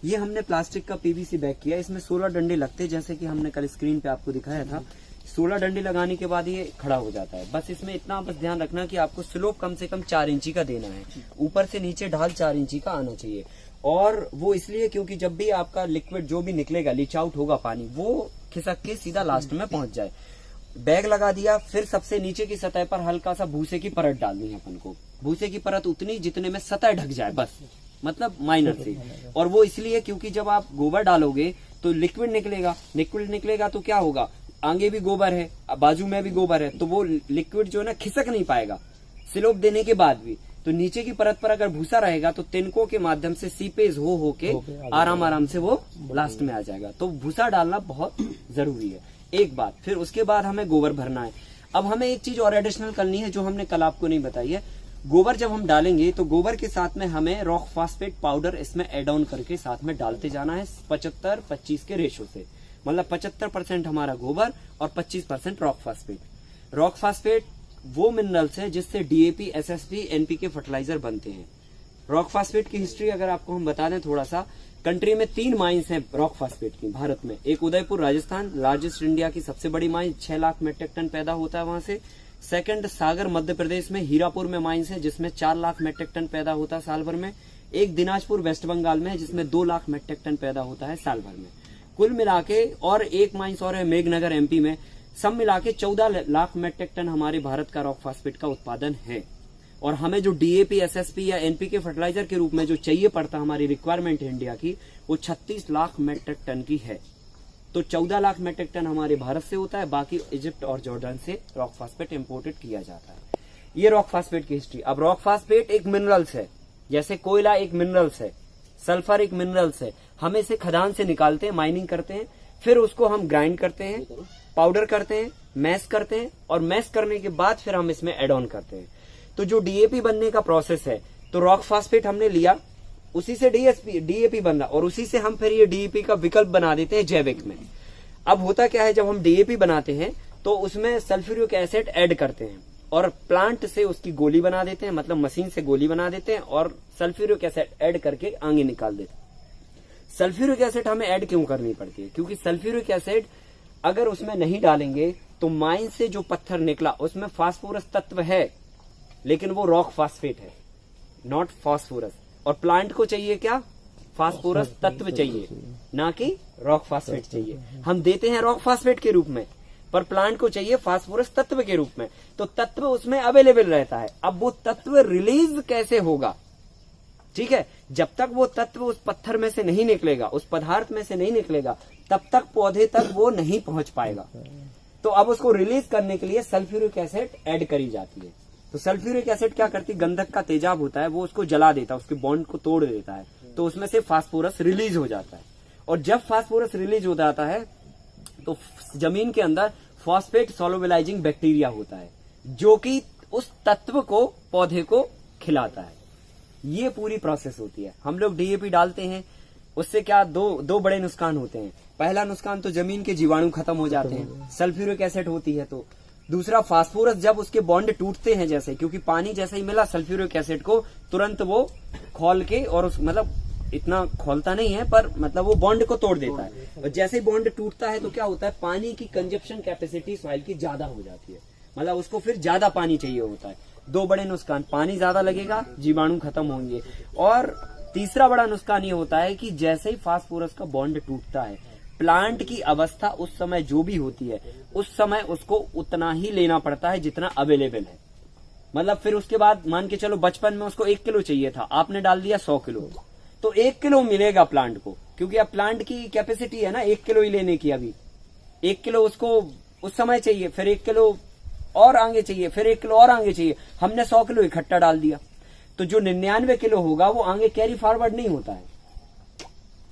ये हमने प्लास्टिक का पीवीसी बैग किया, इसमें 16 डंडे लगते हैं, जैसे कि हमने कल स्क्रीन पे आपको दिखाया था। 16 डंडे लगाने के बाद ये खड़ा हो जाता है। बस इसमें इतना बस ध्यान रखना कि आपको स्लोप कम से कम 4 इंची का देना है, ऊपर से नीचे ढाल 4 इंची का आना चाहिए। और वो इसलिए क्योंकि जब भी आपका लिक्विड जो भी निकलेगा, लीच आउट होगा पानी, वो खिसक के सीधा लास्ट में पहुंच जाए। बैग लगा दिया, फिर सबसे नीचे की सतह पर हल्का सा भूसे की परत डालनी है अपन को। भूसे की परत उतनी जितने में सतह ढक जाए, बस मतलब माइनर से। और वो इसलिए क्योंकि जब आप गोबर डालोगे तो लिक्विड निकलेगा तो क्या होगा, आगे भी गोबर है, बाजू में भी गोबर है, तो वो लिक्विड जो है ना खिसक नहीं पाएगा स्लोप देने के बाद भी। तो नीचे की परत पर अगर भूसा रहेगा तो तिनकों के माध्यम से सीपेज हो के आराम से वो लास्ट में आ जाएगा। तो भूसा डालना बहुत जरूरी है एक बात। फिर उसके बाद हमें गोबर भरना है। अब हमें एक चीज और एडिशनल करनी है जो हमने कल आपको नहीं बताई है। गोबर जब हम डालेंगे तो गोबर के साथ में हमें रॉक फास्फेट पाउडर इसमें एड ऑन करके साथ में डालते जाना है 75-25 के रेशो से। मतलब 75% हमारा गोबर और 25% रॉक फास्फेट। रॉक फास्फेट वो मिनरल्स है जिससे डीएपी, एसएसपी, एनपीके फर्टिलाइजर बनते हैं। रॉक फास्फेट की हिस्ट्री अगर आपको हम बता दें थोड़ा सा, कंट्री में 3 माइंस हैं रॉक फास्फेट की भारत में। एक उदयपुर राजस्थान, लार्जेस्ट इंडिया की सबसे बड़ी माइन, 6 लाख मेट्रिक टन पैदा होता है वहां से। सेकंड सागर मध्य प्रदेश में हीरापुर में माइंस है जिसमें 4 लाख मेट्रिक टन पैदा होता है साल भर में। एक दिनाजपुर वेस्ट बंगाल में है जिसमें 2 लाख मेट्रिक टन पैदा होता है साल भर में। कुल मिला के, और एक माइंस और है मेघनगर एमपी में, सब मिला के 14 लाख मेट्रिक टन हमारे भारत का रॉक फास्फेट का उत्पादन है। और हमें जो डीएपी, एसएसपी या एनपीके फर्टिलाइजर के रूप में जो चाहिए पड़ता हमारी रिक्वायरमेंट है इंडिया की, वो 36 लाख मेट्रिक टन की है। तो 14 लाख मेट्रिक टन हमारे भारत से होता है, बाकी इजिप्ट और जॉर्डन से रॉक फास्फेट इंपोर्टेड किया जाता है। ये रॉक फास्फेट की हिस्ट्री। अब रॉक फास्फेट एक मिनरल्स है, जैसे कोयला एक मिनरल्स है, सल्फर एक मिनरल्स है। हम इसे खदान से निकालते हैं, माइनिंग करते हैं, फिर उसको हम ग्राइंड करते हैं, पाउडर करते हैं, मैश करते हैं, और मैश करने के बाद फिर हम इसमें एड ऑन करते हैं। तो जो डीएपी बनने का प्रोसेस है, तो रॉक फास्फेट हमने लिया, उसी से डीएपी बन रहा, और उसी से हम फिर ये डीएपी का विकल्प बना देते हैं जैविक में। अब होता क्या है, जब हम डीएपी बनाते हैं तो उसमें सल्फ्यूरिक एसिड ऐड करते हैं और प्लांट से उसकी गोली बना देते हैं, मतलब मशीन से गोली बना देते हैं और सल्फ्यूरिक एसिड ऐड करके आगे निकाल देते हैं। सल्फ्यूरिक एसिड हमें ऐड क्यों करनी पड़ती है? क्योंकि सल्फ्यूरिक एसिड अगर उसमें नहीं डालेंगे तो माइन से जो पत्थर निकला उसमें फास्फोरस तत्व है, लेकिन वो रॉक फास्फेट है, नॉट फास्फोरस। और प्लांट को चाहिए क्या? फास्फोरस तत्व चाहिए, ना कि रॉक फास्फेट चाहिए। हम देते हैं रॉक फास्फेट के रूप में, पर प्लांट को चाहिए फास्फोरस तत्व के रूप में। तो तत्व उसमें अवेलेबल रहता है। अब वो तत्व रिलीज कैसे होगा? ठीक है, जब तक वो तत्व उस पत्थर में से नहीं निकलेगा, उस पदार्थ में से नहीं निकलेगा, तब तक पौधे तक वो नहीं पहुंच पाएगा। तो अब उसको रिलीज करने के लिए सल्फ्यूरिक एसिड ऐड करी जाती है। तो सल्फ्यूरिक एसिड क्या करती है? गंधक का तेजाब होता है, वो उसको जला देता है, उसके बॉन्ड को तोड़ देता है, तो उसमें से फास्फोरस रिलीज हो जाता है। और जब फास्फोरस रिलीज हो जाता है तो जमीन के अंदर फॉस्फेट सोलुबलाइजिंग बैक्टीरिया होता है, जो कि उस तत्व को, पौधे को खिलाता है। ये पूरी प्रोसेस होती है। हम लोग डीएपी डालते हैं, उससे क्या दो बड़े नुकसान होते हैं। पहला नुकसान तो जमीन के जीवाणु खत्म हो जाते हैं, सल्फ्यूरिक एसिड होती है तो। दूसरा, फास्फोरस जब उसके बॉन्ड टूटते हैं, जैसे क्योंकि पानी जैसे ही मिला सल्फ्यूरिक एसिड को, तुरंत वो खोल के, और उस मतलब इतना खोलता नहीं है पर मतलब वो बॉन्ड को तोड़ देता है। और जैसे ही बॉन्ड टूटता है तो क्या होता है, पानी की कंजप्शन कैपेसिटी सॉइल की ज्यादा हो जाती है, मतलब उसको फिर ज्यादा पानी चाहिए होता है। 2 बड़े नुकसान, पानी ज्यादा लगेगा, जीवाणु खत्म होंगे। और तीसरा बड़ा नुकसान ये होता है कि जैसे ही फास्फोरस का बॉन्ड टूटता है, प्लांट की अवस्था उस समय जो भी होती है, उस समय उसको उतना ही लेना पड़ता है जितना अवेलेबल है। मतलब फिर उसके बाद मान के चलो बचपन में उसको 1 किलो चाहिए था, आपने डाल दिया 100 किलो, तो 1 किलो मिलेगा प्लांट को, क्योंकि अब प्लांट की कैपेसिटी है ना 1 किलो ही लेने की। अभी 1 किलो उसको उस समय चाहिए, फिर 1 किलो और आगे चाहिए, फिर 1 किलो और आगे चाहिए। हमने 100 किलो इकट्ठा डाल दिया, तो जो 99 किलो होगा वो आगे कैरी फॉरवर्ड नहीं होता है।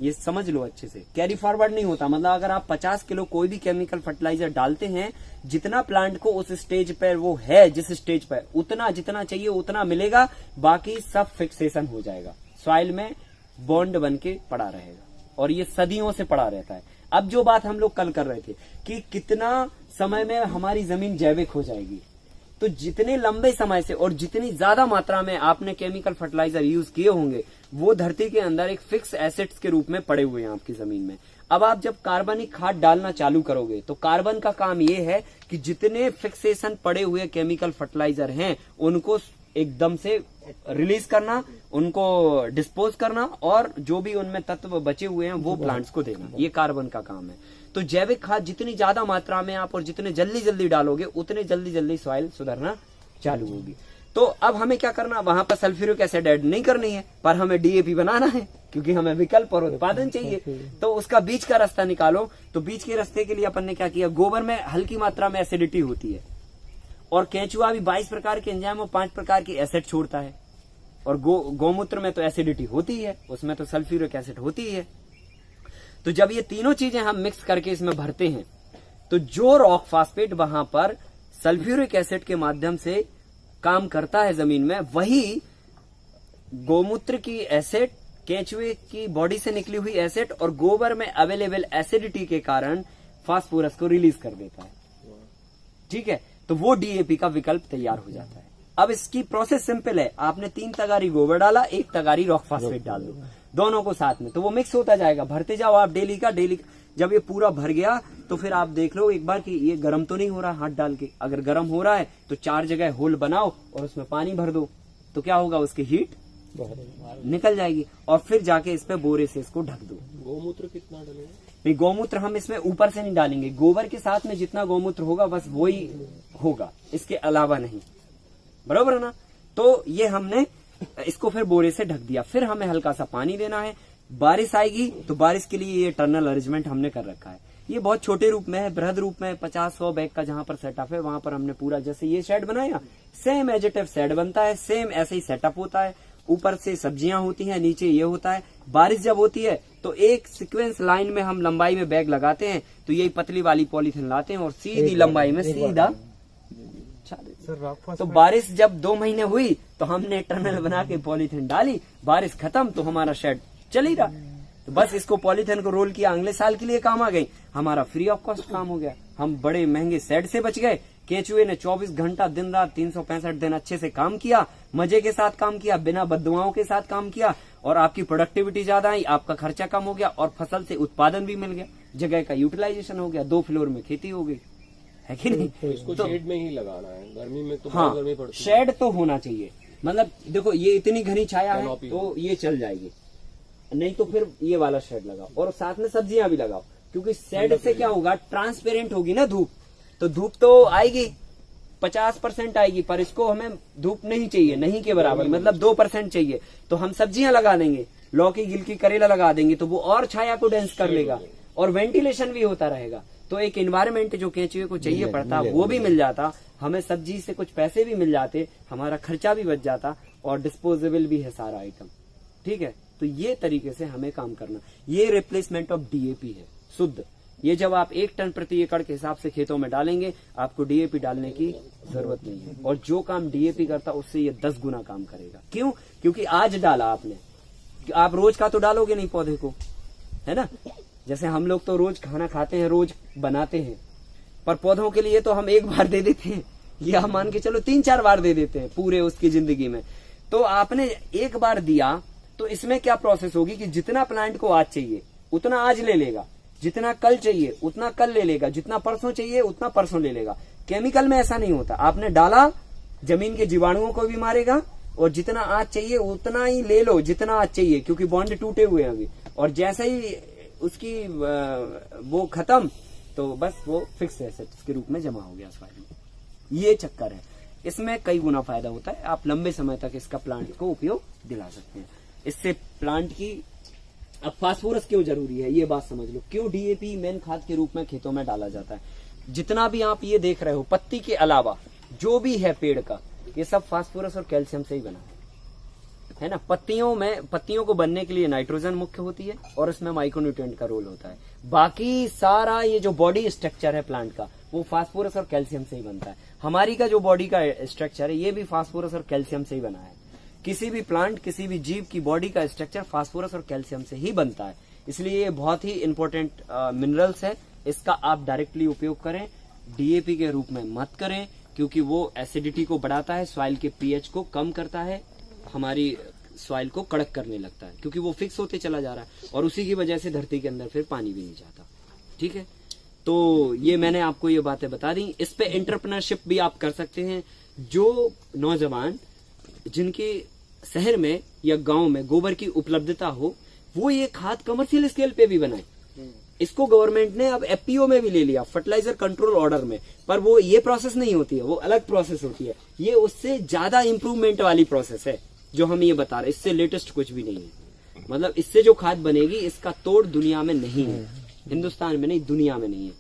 ये समझ लो अच्छे से, कैरी फॉरवर्ड नहीं होता। मतलब अगर आप 50 किलो कोई भी केमिकल फर्टिलाइजर डालते हैं, जितना प्लांट को उस स्टेज पर वो है, जिस स्टेज पर उतना जितना चाहिए उतना मिलेगा, बाकी सब फिक्सेशन हो जाएगा, सॉइल में बॉन्ड बन के पड़ा रहेगा, और ये सदियों से पड़ा रहता है। अब जो बात हम लोग कल कर रहे थे कि कितना समय में हमारी जमीन जैविक हो जाएगी, तो जितने लंबे समय से और जितनी ज्यादा मात्रा में आपने केमिकल फर्टिलाइजर यूज किए होंगे वो धरती के अंदर एक फिक्स एसेट्स के रूप में पड़े हुए हैं आपकी जमीन में। अब आप जब कार्बनिक खाद डालना चालू करोगे तो कार्बन का काम ये है कि जितने फिक्सेशन पड़े हुए केमिकल फर्टिलाइजर हैं उनको एकदम से रिलीज करना, उनको डिस्पोज करना और जो भी उनमें तत्व बचे हुए हैं वो प्लांट्स को देना, ये कार्बन का काम है। तो जैविक खाद जितनी ज्यादा मात्रा में आप और जितने जल्दी जल्दी डालोगे उतने जल्दी जल्दी सॉइल सुधरना चालू होगी। तो अब हमें क्या करना, वहां पर सल्फ्यूरिक एसिड ऐड नहीं करनी है, पर हमें डीएपी बनाना है क्योंकि हमें विकल्प और उत्पादन चाहिए। तो उसका बीच का रास्ता निकालो। तो बीच के रास्ते के लिए अपन ने क्या किया, गोबर में हल्की मात्रा में एसिडिटी होती है और केंचुआ भी 22 प्रकार के एंजाइम और 5 प्रकार की एसिड छोड़ता है, और गौमूत्र में तो एसिडिटी होती है, उसमें तो सल्फ्यूरिक एसिड होती है। तो जब ये तीनों चीजें हम मिक्स करके इसमें भरते हैं तो जो रॉक फास्फेट वहां पर सल्फ्यूरिक एसिड के माध्यम से काम करता है जमीन में, वही गौमूत्र की एसिड, केंचुए की बॉडी से निकली हुई एसिड और गोबर में अवेलेबल एसिडिटी के कारण फास्फोरस को रिलीज कर देता है। ठीक है, तो वो डीएपी का विकल्प तैयार हो जाता है। अब इसकी प्रोसेस सिंपल है, आपने 3 तगारी गोबर डाला, 1 तगारी रॉक फास्फेट डाल दो, दोनों को साथ में, तो वो मिक्स होता जाएगा। भरते जाओ आप डेली का। जब ये पूरा भर गया तो फिर आप देख लो एक बार कि ये गर्म तो नहीं हो रहा हाथ डाल के। अगर गर्म हो रहा है तो 4 जगह होल बनाओ और उसमें पानी भर दो, तो क्या होगा, उसकी हीट निकल जाएगी और फिर जाके इस पे बोरे से इसको ढक दो। गौमूत्र कितना डालेंगे? नहीं, गौमूत्र हम इसमें ऊपर से नहीं डालेंगे, गोबर के साथ में जितना गौमूत्र होगा बस वही होगा, इसके अलावा नहीं। बराबर है ना। तो ये हमने इसको फिर बोरे से ढक दिया। फिर हमें हल्का सा पानी देना है। बारिश आएगी तो बारिश के लिए ये टर्नल अरेंजमेंट हमने कर रखा है। ये बहुत छोटे रूप में है, बृहद रूप में 50-100 बैग का जहां पर सेटअप है वहां पर हमने पूरा जैसे ये शेड बनाया same as it is shade बनता है, सेम ऐसे ही सेटअप होता है। ऊपर से सब्जियां होती हैं, नीचे ये होता है। बारिश जब होती है तो एक सीक्वेंस लाइन में हम लंबाई में बैग लगाते हैं, तो यही पतली वाली पॉलीथिन लाते हैं और सीधी लंबाई में सीधा। तो बारिश जब 2 महीने हुई तो हमने टनल बना के पॉलीथिन डाली, बारिश खत्म तो हमारा शेड चल ही रहा। तो बस इसको पॉलीथिन को रोल किया, अगले साल के लिए काम आ गई, हमारा फ्री ऑफ कॉस्ट काम हो गया। हम बड़े महंगे शेड से बच गए। केंचुए ने 24 घंटा दिन रात 365 दिन अच्छे से काम किया, मजे के साथ काम किया, बिना बददुआओं के साथ काम किया और आपकी प्रोडक्टिविटी ज्यादा आई, आपका खर्चा कम हो गया और फसल से उत्पादन भी मिल गया, जगह का यूटिलाइजेशन हो गया, 2 फ्लोर में खेती हो गई, है कि नहीं। तो इसको शेड में ही लगाना है, गर्मी में तो हाँ, गर्मी पड़ती है। शेड तो होना चाहिए। मतलब देखो ये इतनी घनी छाया है तो ये चल जाएगी, नहीं तो फिर ये वाला शेड लगाओ और साथ में सब्जियां भी लगाओ, क्योंकि शेड से क्या होगा, ट्रांसपेरेंट होगी ना धूप, तो धूप तो आएगी 50% आएगी, पर इसको हमें धूप नहीं चाहिए, नहीं के बराबर, मतलब 2% चाहिए। तो हम सब्जियां लगा देंगे, लौकी, गिलकी, करेला लगा देंगे, तो वो और छाया को डेंस कर लेगा और वेंटिलेशन भी होता रहेगा। तो एक एनवायरमेंट जो केंचुए को चाहिए पड़ता वो भी मिल जाता, हमें सब्जी से कुछ पैसे भी मिल जाते, हमारा खर्चा भी बच जाता और डिस्पोजेबल भी है सारा आइटम। ठीक है, तो ये तरीके से हमें काम करना। ये रिप्लेसमेंट ऑफ डीएपी है शुद्ध। ये जब आप 1 टन प्रति एकड़ के हिसाब से खेतों में डालेंगे, आपको डीएपी डालने की जरूरत नहीं है। और जो काम डीएपी करता उससे ये 10 गुना काम करेगा। क्यों? क्योंकि आज डाला आपने, आप रोज का तो डालोगे नहीं पौधे को, है ना। जैसे हम लोग तो रोज खाना खाते हैं, रोज बनाते हैं, पर पौधों के लिए तो हम 1 बार दे देते हैं, या हम मान के चलो 3-4 बार दे देते हैं पूरे उसकी जिंदगी में। तो आपने 1 बार दिया तो इसमें क्या प्रोसेस होगी कि जितना प्लांट को आज चाहिए उतना आज ले लेगा, जितना कल चाहिए उतना कल ले लेगा, जितना परसों चाहिए उतना परसों ले लेगा। केमिकल में ऐसा नहीं होता, आपने डाला, जमीन के जीवाणुओं को भी मारेगा और जितना आज चाहिए उतना ही ले लो जितना आज चाहिए, क्योंकि बॉन्ड टूटे हुए हैं अभी। और जैसे ही उसकी वो खत्म तो बस वो फिक्स एसेट्स के रूप में जमा हो गया सॉइल में। ये चक्कर है, इसमें कई गुना फायदा होता है। आप लंबे समय तक इसका प्लांट को उपयोग दिला सकते हैं। इससे प्लांट की, अब फास्फोरस क्यों जरूरी है ये बात समझ लो, क्यों डीएपी मेन खाद के रूप में खेतों में डाला जाता है। जितना भी आप ये देख रहे हो, पत्ती के अलावा जो भी है पेड़ का, ये सब फास्फोरस और कैल्शियम से ही बना है ना। पत्तियों को बनने के लिए नाइट्रोजन मुख्य होती है और इसमें माइक्रोन्यूट्रिएंट का रोल होता है। बाकी सारा ये जो बॉडी स्ट्रक्चर है प्लांट का, वो फास्फोरस और कैल्शियम से ही बनता है। हमारी का जो बॉडी का स्ट्रक्चर है ये भी फास्फोरस और कैल्शियम से ही बना है। किसी भी प्लांट, किसी भी जीव की बॉडी का स्ट्रक्चर फास्फोरस और कैल्शियम से ही बनता है। इसलिए ये बहुत ही इंपॉर्टेंट मिनरल्स है। इसका आप डायरेक्टली उपयोग करें, डीएपी के रूप में मत करें। क्योंकि वो एसिडिटी को बढ़ाता है, सॉइल के पीएच को कम करता है, हमारी सॉइल को कड़क करने लगता है, क्योंकि वो फिक्स होते चला जा रहा है और उसी की वजह से धरती के अंदर फिर पानी भी नहीं जाता। ठीक है, तो ये मैंने आपको ये बातें बता दी। इस पे एंटरप्रेन्योरशिप भी आप कर सकते हैं। जो नौजवान जिनके शहर में या गांव में गोबर की उपलब्धता हो, वो ये खाद कमर्शियल स्केल पे भी बनाए। इसको गवर्नमेंट ने अब एफपीओ में भी ले लिया, फर्टिलाइजर कंट्रोल ऑर्डर में, पर वो ये प्रोसेस नहीं होती है, वो अलग प्रोसेस होती है। ये उससे ज्यादा इंप्रूवमेंट वाली प्रोसेस है जो हम ये बता रहे हैं। इससे लेटेस्ट कुछ भी नहीं है। मतलब इससे जो खाद बनेगी इसका तोड़ दुनिया में नहीं है, हिंदुस्तान में नहीं, दुनिया में नहीं है।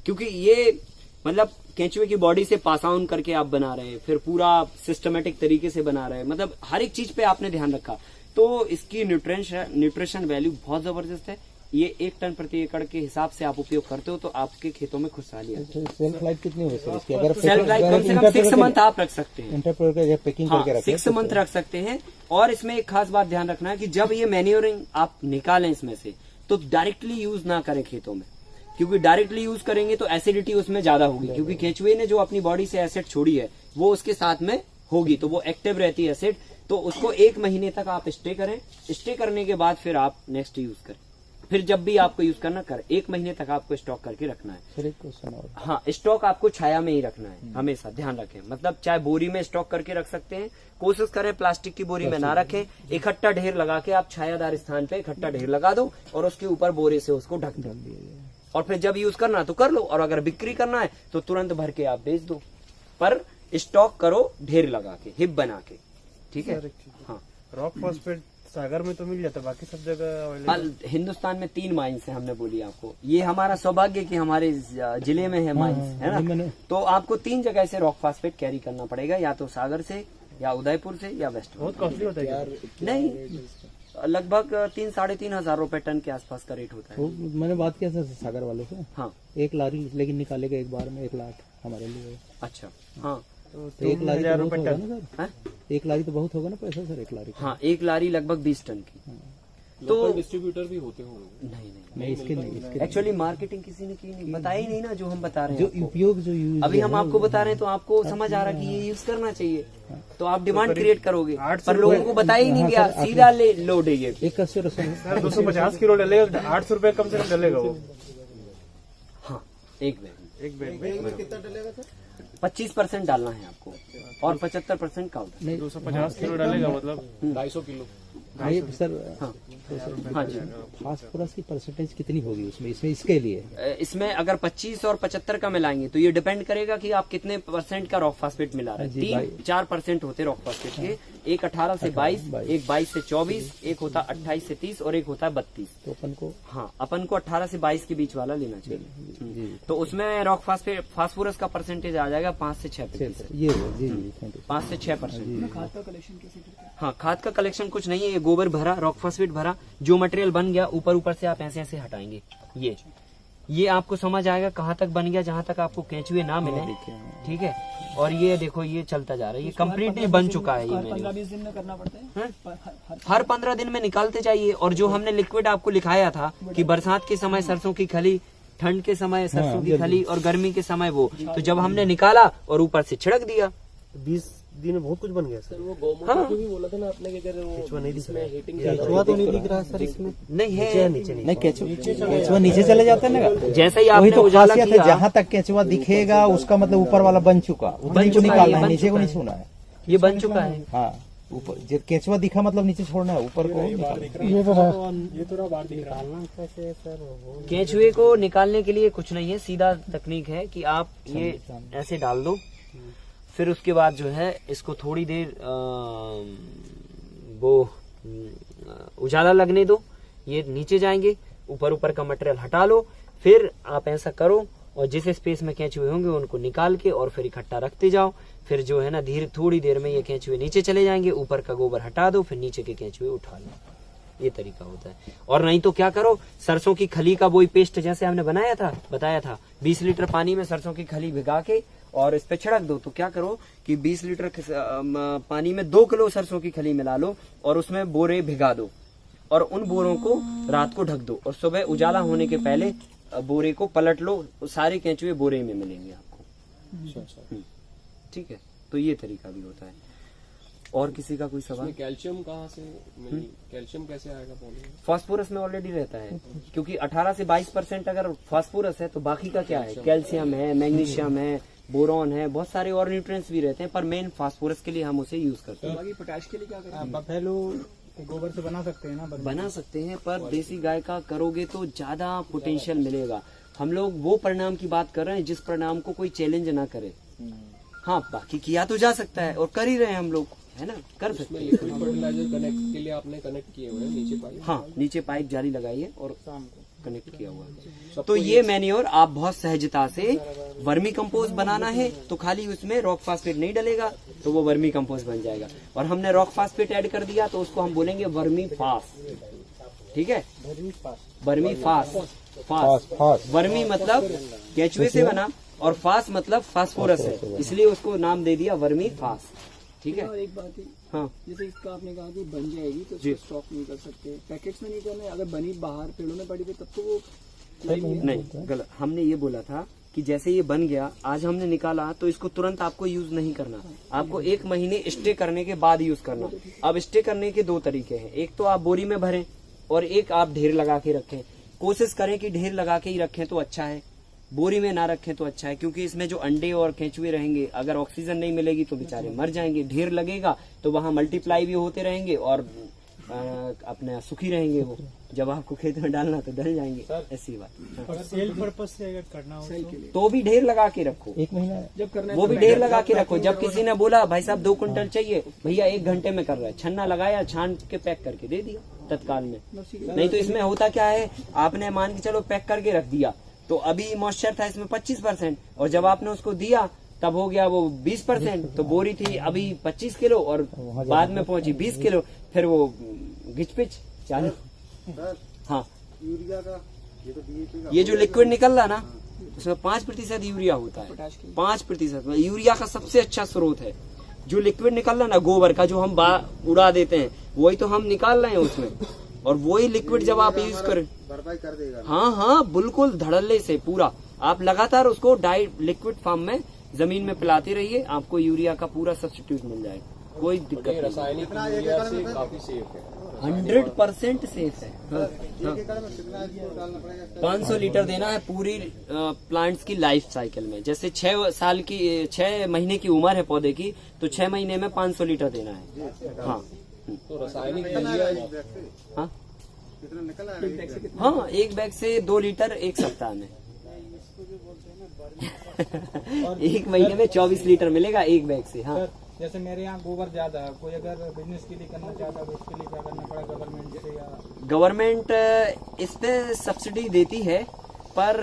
क्योंकि ये मतलब केंचुए की बॉडी से पास ऑन करके आप बना रहे हैं, फिर पूरा सिस्टमेटिक तरीके से बना रहे हैं, मतलब हर एक चीज पे आपने ध्यान रखा, तो इसकी न्यूट्रिशन वैल्यू बहुत जबरदस्त है। ये 1 टन प्रति एकड़ के हिसाब से आप उपयोग करते हो तो आपके खेतों में खुशहाली आती है। सेल्फ लाइफ कितनी हो सर इसकी? अगर सेल्फ लाइफ कम से कम 6 मंथ आप रख सकते हैं। इंटरप्रेट पैकिंग हाँ, करके रखें 6 मंथ रख सकते हैं। और इसमें एक खास बात ध्यान रखना है कि जब ये मैन्योरिंग आप निकालें इसमें से, तो डायरेक्टली यूज ना करें खेतों में, क्योंकि डायरेक्टली यूज करेंगे तो एसिडिटी उसमें ज्यादा होगी, क्योंकि केंचुए ने जो अपनी बॉडी से एसिड छोड़ी है वो उसके साथ में होगी, तो वो एक्टिव रहती है एसिड। तो उसको 1 महीने तक आप स्टे करें, स्टे करने के बाद फिर आप नेक्स्ट यूज करें। फिर जब भी आपको यूज करना कर 1 महीने तक आपको स्टॉक करके रखना है। सर एक क्वेश्चन और, हाँ, स्टॉक आपको छाया में ही रखना है, हमेशा ध्यान रखें। मतलब चाहे बोरी में स्टॉक करके रख सकते हैं, कोशिश करें प्लास्टिक की बोरी में ना रखें। इकट्ठा ढेर लगा के आप छायादार स्थान पे इकट्ठा ढेर लगा दो और उसके ऊपर बोरे से उसको ढक दो, और फिर जब यूज करना तो कर लो, और अगर बिक्री करना है तो तुरंत भर के आप बेच दो। पर स्टॉक करो ढेर लगा के, हिप बना के। ठीक है, हाँ। रॉक फॉस्फेट सागर में तो मिल जाता है, बाकी सब जगह अवेलेबल। हिंदुस्तान में 3 माइंस है, हमने बोली आपको। ये हमारा सौभाग्य कि हमारे जिले में है माइंस, है ना। तो आपको 3 जगह से रॉक फॉस्फेट कैरी करना पड़ेगा, या तो सागर से, या उदयपुर से, या वेस्ट। बहुत कॉस्टली होता है क्या? नहीं, लगभग 3-3.5 हजार रुपए टन के आसपास का रेट होता है। तो मैंने बात किया सर सागर वालों से, हाँ, 1 लारी लेकिन निकालेगा एक बार में 1 लाख हमारे लिए। अच्छा, हाँ। तो 1 लारी तो 3,000 बहुत रुपए होगा टन। ना सर? हाँ? 1 लारी तो बहुत होगा ना पैसा सर, 1 लारी का? हाँ, 1 लारी लगभग 20 टन की। तो डिस्ट्रीब्यूटर भी होते होंगे। नहीं, इसके नहीं, इसके एक्चुअली मार्केटिंग किसी ने की नहीं, बताया ही नहीं ना जो हम बता रहे जो हैं आपको। उपयोग जो यूज अभी हम आपको बता रहे हैं तो आपको समझ आ रहा है कि ये यूज करना चाहिए, तो आप डिमांड क्रिएट करोगे, पर लोगों को बताया ही नहीं गया, सीधा ले लो डीए। 250 किलो डलेगा, 800 रुपए कम से कम डलेगा वो। हाँ, एक बैग एक बैग में 25% डालना है आपको, और 75% का होता है। 250 किलो डलेगा, मतलब 250 किलो। नहीं सर, हाँ, हाँ जी। फास्फोरस की परसेंटेज कितनी होगी उसमें, इसमें इसके लिए? इसमें अगर 25 और 75 का मिलाएंगे तो ये डिपेंड करेगा कि आप कितने % का रॉक फास्फेट मिला रहे हैं। 3-4% होते रॉक फास्फेट के, एक 18 से 22, एक 22 से 24, एक होता 28 से 30 और एक होता है 32। तो अपन को, हाँ, अपन को 18 से 22 के बीच वाला लेना चाहिए। तो उसमें रॉक फास्फोरस का परसेंटेज आ जाएगा 5 से 6%। ये हो जी जी, थैंक यू। 5 से 6%। हाँ, खाद का कलेक्शन कुछ नहीं है, ये गोबर भरा, रॉक फास्फेट भरा, जो मटेरियल बन गया ऊपर से आप ऐसे ऐसे हटाएंगे। ये आपको समझ आएगा कहाँ तक बन गया, जहाँ तक आपको केंचुए ना मिले। ठीक है, और ये देखो ये चलता जा रहा है, ये कम्प्लीटली बन चुका है। ये 15-20 दिन में करना पड़ता है। हर 15 दिन में निकालते जाइए। और जो हमने लिक्विड आपको लिखाया था कि बरसात के समय सरसों की खली, ठंड के समय सरसों की खली, और गर्मी के समय वो, तो जब हमने निकाला और ऊपर से छिड़क दिया, 20 दिन में बहुत कुछ बन गया सर। वो गौमूत्र भी बोला था ना आपने कि अगर वो इसमें हीटिंग केचुआ तो नहीं दिख रहा है सर इसमें? नहीं है, नहीं, केचुआ नीचे चले जाते हैं ना। जैसा ही वही आपने तो उजाला खासियत है, किया, जहाँ तक केचुआ दिखेगा उसका मतलब ऊपर वाला बन चुका, बन चुका है, निकालना बन है, नीचे को चुका नहीं है। छूना है। ये बन चुका है। हाँ, ऊपर जो केचुआ दिखा मतलब नीचे छोड़ना है, ऊपर को ये थोड़ा बाहर दिख रहा है सर। केंचुए को निकालने के लिए कुछ नहीं है, सीधा तकनीक है कि आप ये ऐसे डाल दो, फिर उसके बाद जो है इसको थोड़ी देर उजाला लगने दो, ये नीचे जाएंगे, ऊपर का मटेरियल हटा लो, फिर आप ऐसा करो और जिस स्पेस में केंचुए होंगे उनको निकाल के और फिर इकट्ठा रखते जाओ। फिर जो है ना थोड़ी देर में ये केंचुए नीचे चले जाएंगे, ऊपर का गोबर हटा दो, फिर नीचे के केंचुए उठा लो। ये तरीका होता है। और नहीं तो क्या करो, सरसों की खली का वही पेस्ट जैसे हमने बताया था 20 लीटर पानी में सरसों की खली भिगा के और इस पे छिड़क दो। तो क्या करो कि 20 लीटर पानी में 2 किलो सरसों की खली मिला लो और उसमें बोरे भिगा दो, और उन बोरों को रात को ढक दो, और सुबह उजाला होने के पहले बोरे को पलट लो, सारे केंचुए बोरे में मिलेंगे आपको। ठीक है, तो ये तरीका भी होता है। और किसी का कोई सवाल? कैल्शियम कहाँ से मिलेगी? कैल्शियम कैसे आएगा पौधे में? फास्फोरस में ऑलरेडी रहता है, क्योंकि 18 से 22% अगर फास्फोरस है तो बाकी का क्या है? कैल्शियम है, मैग्नीशियम है, बोरॉन है, बहुत सारे और न्यूट्रिएंट्स भी रहते हैं, पर मेन फास्फोरस के लिए हम उसे यूज करते हैं। बाकी पोटाश के लिए क्या करें? बफेलो गोबर से बना सकते हैं ना? बना सकते हैं, पर देसी गाय का करोगे तो ज्यादा पोटेंशियल मिलेगा। हम लोग वो परिणाम की बात कर रहे हैं जिस परिणाम को कोई चैलेंज ना करे। हाँ, बाकी किया तो जा सकता है और कर ही रहे हैं हम लोग, है ना, कर सकते हैं। लिक्विड फर्टिलाइजर कनेक्ट के लिए आपने कनेक्ट किए हुए हैं नीचे पाइप? हाँ, नीचे पाइप जाली लगाई है और कनेक्ट किया हुआ है। तो ये मैन्योर आप बहुत सहजता से, वर्मी कंपोस्ट बनाना है तो खाली उसमें रॉक फास्फेट नहीं डलेगा तो वो वर्मी कंपोस्ट बन जाएगा, और हमने रॉक फास्फेट ऐड कर दिया तो उसको हम बोलेंगे वर्मी फास। ठीक है, वर्मी फास। फास वर्मी मतलब केचुए से बना और फास मतलब फास्फोरस है, इसलिए उसको नाम दे दिया वर्मी फास। ठीक है। और एक बात है, हाँ, जैसे इसका आपने कहा कि बन जाएगी तो जी। इसको स्टॉक नहीं कर सकते, पैकेट्स में नहीं करना है। अगर बनी बाहर पेड़ों में पड़ी हुई तब तो वो नहीं, गलत। हमने ये बोला था कि जैसे ये बन गया, आज हमने निकाला तो इसको तुरंत आपको यूज नहीं करना, आपको 1 महीने स्टे करने के बाद यूज करना। अब स्टे करने के 2 तरीके हैं, एक तो आप बोरी में भरें और एक आप ढेर लगा के रखें। कोशिश करें कि ढेर लगा के ही रखें तो अच्छा है, बोरी में ना रखें तो अच्छा है, क्योंकि इसमें जो अंडे और केंचुए रहेंगे, अगर ऑक्सीजन नहीं मिलेगी तो बेचारे मर जाएंगे। ढेर लगेगा तो वहां मल्टीप्लाई भी होते रहेंगे और अपने सुखी रहेंगे वो। जब आपको खेत में डालना तो डल जाएंगे, ऐसी बात। हाँ। अगर सेल पर्पज से अगर करना हो तो भी ढेर लगा के रखो, 1 महीना जब करना है वो भी ढेर लगा के रखो। जब किसी ने बोला भाई साहब 2 कुंटल चाहिए, भैया 1 घंटे में कर रहा है, छन्ना लगाया, छान के पैक करके दे दिया तत्काल में। नहीं तो इसमें होता क्या है, आपने मान के चलो पैक करके रख दिया तो अभी मॉइस्चर था इसमें 25%, और जब आपने उसको दिया तब हो गया वो 20%। तो बोरी थी अभी 25 किलो और बाद में पहुंची 20 किलो, फिर वो घिचपिच चालू। हाँ, यूरिया का ये जो लिक्विड निकल रहा ना उसमें 5% यूरिया होता है। 5% यूरिया का सबसे अच्छा स्रोत है। जो लिक्विड निकल रहा ना गोबर का, जो हम उड़ा देते हैं, वही तो हम निकाल रहे हैं उसमें, और वही लिक्विड जब आप यूज करें भरपाई कर देगा। हाँ, बिल्कुल धड़ल्ले से पूरा आप लगातार उसको लिक्विड फॉर्म में जमीन में पिलाते रहिए, आपको यूरिया का पूरा सब्स्टिट्यूट मिल जाएगा, कोई दिक्कत नहीं। रासायनिक यूरिया से काफी सेफ है, 100% सेफ है। हाँ, हाँ। एकड़ में कितना इसको डालना पड़ेगा? 500 लीटर देना है पूरी प्लांट्स की लाइफ साइकिल में। जैसे 6 महीने की उम्र है पौधे की, तो 6 महीने में 500 लीटर देना है। हाँ, तो रासायनिक यूरिया हाँ, कितना निकल आएगा? हाँ, 1 बैग से 2 लीटर 1 सप्ताह में। 1 महीने में 24 लीटर मिलेगा 1 बैग से। हाँ, जैसे मेरे यहाँ गोबर ज्यादा है, कोई अगर बिजनेस के लिए करना चाहता है तो उसके लिए क्या करना पड़ा गवर्नमेंट से? या गवर्नमेंट इस पे सब्सिडी देती है, पर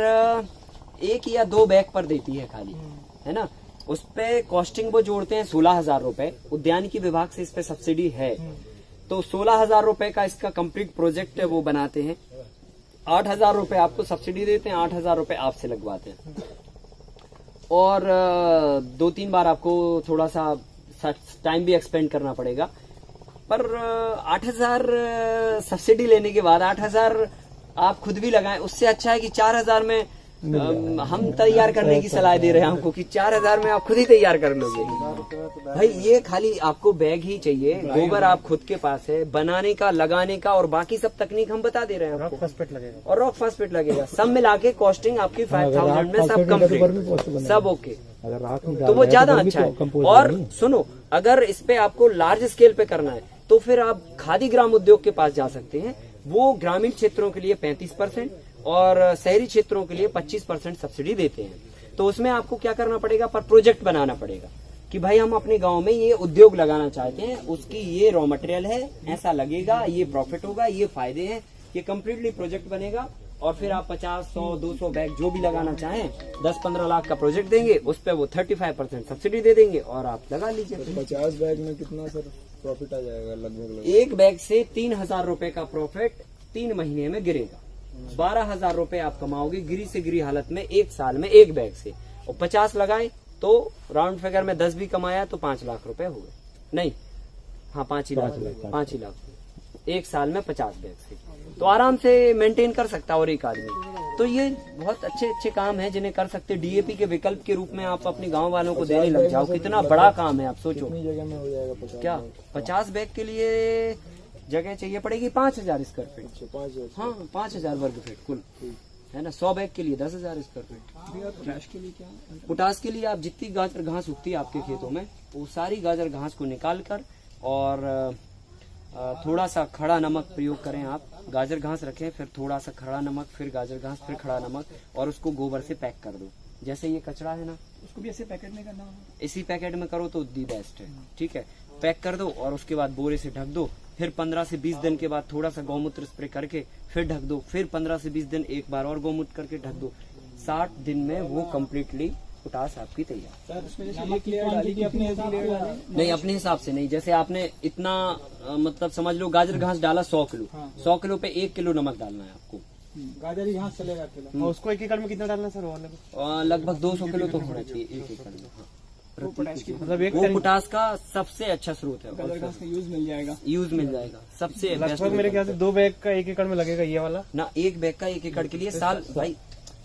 1 या 2 बैग पर देती है खाली, है ना। उस पे कॉस्टिंग वो जोड़ते हैं 16,000 रुपए। उद्यानिकी विभाग से इस पे सब्सिडी है, तो 16,000 रुपए का इसका कंप्लीट प्रोजेक्ट वो बनाते हैं। 8,000 रुपए आपको सब्सिडी देते हैं, 8,000 रुपए आपसे लगवाते हैं, और 2-3 बार आपको थोड़ा सा टाइम भी एक्सपेंड करना पड़ेगा। पर 8,000 सब्सिडी लेने के बाद 8,000 आप खुद भी लगाएं, उससे अच्छा है कि 4,000 में हम तैयार करने की सलाह दे रहे हैं आपको कि 4,000 में आप खुद ही तैयार कर लोगे। भाई ये खाली आपको बैग ही चाहिए, गोबर आप खुद के पास है, बनाने का, लगाने का, और बाकी सब तकनीक हम बता दे रहे हैं आपको। फॉस्फेट लगेगा और रॉक फास्फेट लगेगा, सब मिला के कॉस्टिंग आपकी 5,000 में सब कंप्लीट, सब ओके। अगर राख में तो वो ज्यादा अच्छा है। और सुनो, अगर इस पे आपको लार्ज स्केल पे करना है तो फिर आप खादी ग्राम उद्योग के पास जा सकते हैं। वो ग्रामीण क्षेत्रों के लिए 35% और शहरी क्षेत्रों के लिए 25% सब्सिडी देते हैं। तो उसमें आपको क्या करना पड़ेगा, पर प्रोजेक्ट बनाना पड़ेगा कि भाई हम अपने गांव में ये उद्योग लगाना चाहते हैं, उसकी ये रॉ मटेरियल है, ऐसा लगेगा, ये प्रॉफिट होगा, ये फायदे हैं, ये कम्प्लीटली प्रोजेक्ट बनेगा। और फिर आप 50, 100, 200 बैग जो भी लगाना चाहें, 10-15 लाख का प्रोजेक्ट देंगे, उस पर वो 35% सब्सिडी दे देंगे और आप लगा लीजिए। 50 बैग में कितना सर प्रॉफिट आ जाएगा लगभग? 1 बैग से 3,000 रुपए का प्रॉफिट 3 महीने में गिरेगा। 12,000 रुपए आप कमाओगे गिरी से गिरी हालत में 1 साल में 1 बैग से। और 50 लगाए तो राउंड फिगर में 10 भी कमाया तो 5 लाख रुपए हो गए। नहीं, हाँ, 5 ही लाख 1 साल में 50 बैग से, तो आराम से मेंटेन कर सकता है और एक आदमी। तो ये बहुत अच्छे अच्छे काम है जिन्हें कर सकते। डीएपी के विकल्प के रूप में आप अपने गांव वालों को देने लग जाओ, कितना बड़ा काम है आप सोचो। कितनी जगह में हो जाएगा 50? क्या 50 बैग के लिए जगह चाहिए पड़ेगी 5000 स्क्वायर फीट। 5,000। हाँ 5000 वर्ग फीट कुल है ना। 100 बैग के लिए 10,000 स्क्वायर फीट। भैया पोटाश के लिए क्या? पोटास के लिए आप जितनी गाजर घास उगती है आपके खेतों में, वो सारी गाजर घास को निकाल कर और थोड़ा सा खड़ा नमक प्रयोग करें। आप गाजर घास रखें, फिर थोड़ा सा खड़ा नमक, फिर गाजर घास, फिर खड़ा नमक, और उसको गोबर से पैक कर दो। जैसे ये कचरा है ना, उसको भी ऐसे पैकेट में करना होगा? इसी पैकेट में करो तो दी बेस्ट है। ठीक है, पैक कर दो और उसके बाद बोरे से ढक दो। फिर 15 से 20 दिन के बाद थोड़ा सा गौमूत्र स्प्रे करके फिर ढक दो। फिर 15 से 20 दिन एक बार और गौमूत्र करके ढक दो। 60 दिन में वो कम्प्लीटली पोटास आपकी तैयार। उसमें जैसे एक लेयर डाली कि अपने हिसाब से? नहीं, अपने हिसाब से नहीं। जैसे आपने इतना मतलब समझ लो गाजर घास डाला 100 किलो, 100 किलो पे 1 किलो नमक डालना है आपको। गाजर यहाँ चलेगा किलो। और उसको एक एकड़ में कितना डालना सर? लगभग 200 किलो तो होना चाहिए एक एकड़ में। हाँ। मतलब एक वो पोटास का सबसे अच्छा स्रोत है। गाजर घास का यूज मिल जाएगा? यूज मिल जाएगा सबसे लगभग मेरे ख्याल से 2 बैग का 1 एकड़ में लगेगा ये वाला ना। 1 बैग का 1 एकड़ के लिए साल भाई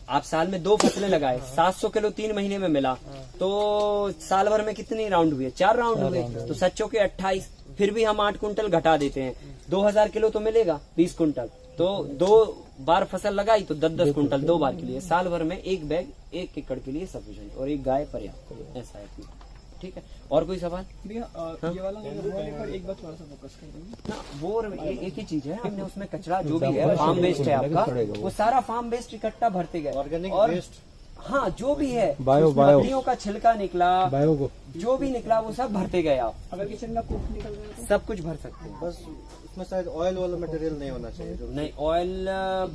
आप साल में 2 फसलें लगाए, 700 किलो 3 महीने में मिला, तो साल भर में कितनी राउंड हुए? 4 राउंड हुए। तो 7 के 28, फिर भी हम 8 कुंटल घटा देते हैं। 2000 किलो तो मिलेगा 20 कुंटल, तो 2 बार फसल लगाई तो 10-10 कुंटल 2 बार के लिए। साल भर में 1 बैग 1 एकड़ के लिए सफिशिएंट, और 1 गाय पर्याप्त। ऐसा है। ठीक है, और कोई सवाल? भैया ये वाला पर एक बार थोड़ा सा फोकस कर देंगे ना। वो एक ही चीज है, हमने उसमें कचरा जो भी है फार्म वेस्ट है आपका, वो सारा फार्म वेस्ट इकट्ठा भरते गए। ऑर्गेनिक वेस्ट, हाँ जो भी है, बायो लकड़ियों का छिलका निकला, बायो को जो भी निकला वो सब भरते गए आप। अगर किचन का कुक निकल रहा है तो? सब कुछ भर सकते हैं। बस उसमें शायद ऑयल वाला मटेरियल नहीं होना चाहिए जो। नहीं, ऑयल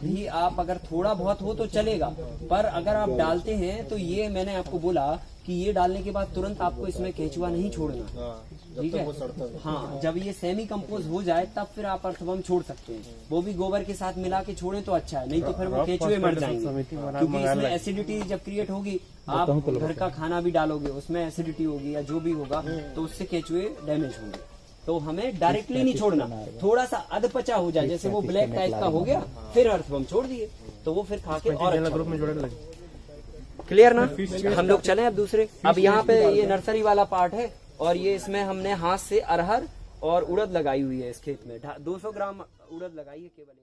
भी आप अगर थोड़ा बहुत हो तो चलेगा, पर अगर आप डालते हैं तो ये मैंने आपको बोला कि ये डालने के बाद तुरंत आपको इसमें केचुआ नहीं छोड़ना। हाँ, जब ठीक तक है, वो सड़ता है। हाँ जब ये सेमी कंपोज हो जाए तब फिर आप अर्थवम छोड़ सकते हैं। वो भी गोबर के साथ मिला के छोड़ें तो अच्छा है, नहीं तो फिर वो केचुए मर जाएंगे। क्योंकि इसमें एसिडिटी जब क्रिएट होगी, आप घर का खाना भी डालोगे उसमें एसिडिटी होगी या जो भी होगा, तो उससे केचुए डैमेज होंगे। तो हमें डायरेक्टली नहीं छोड़ना, थोड़ा सा अधपचा हो जाए, जैसे वो ब्लैक टाइप का हो गया, फिर अर्थवम छोड़ दिए तो वो फिर खा के और अच्छा ग्रुप में जोड़ने लगे। क्लियर ना। हम लोग चलें अब दूसरे। अब यहाँ पे ये नर्सरी वाला पार्ट है, और ये इसमें हमने हाथ से अरहर और उड़द लगाई हुई है। इस खेत में 200 ग्राम उड़द लगाई है केवल।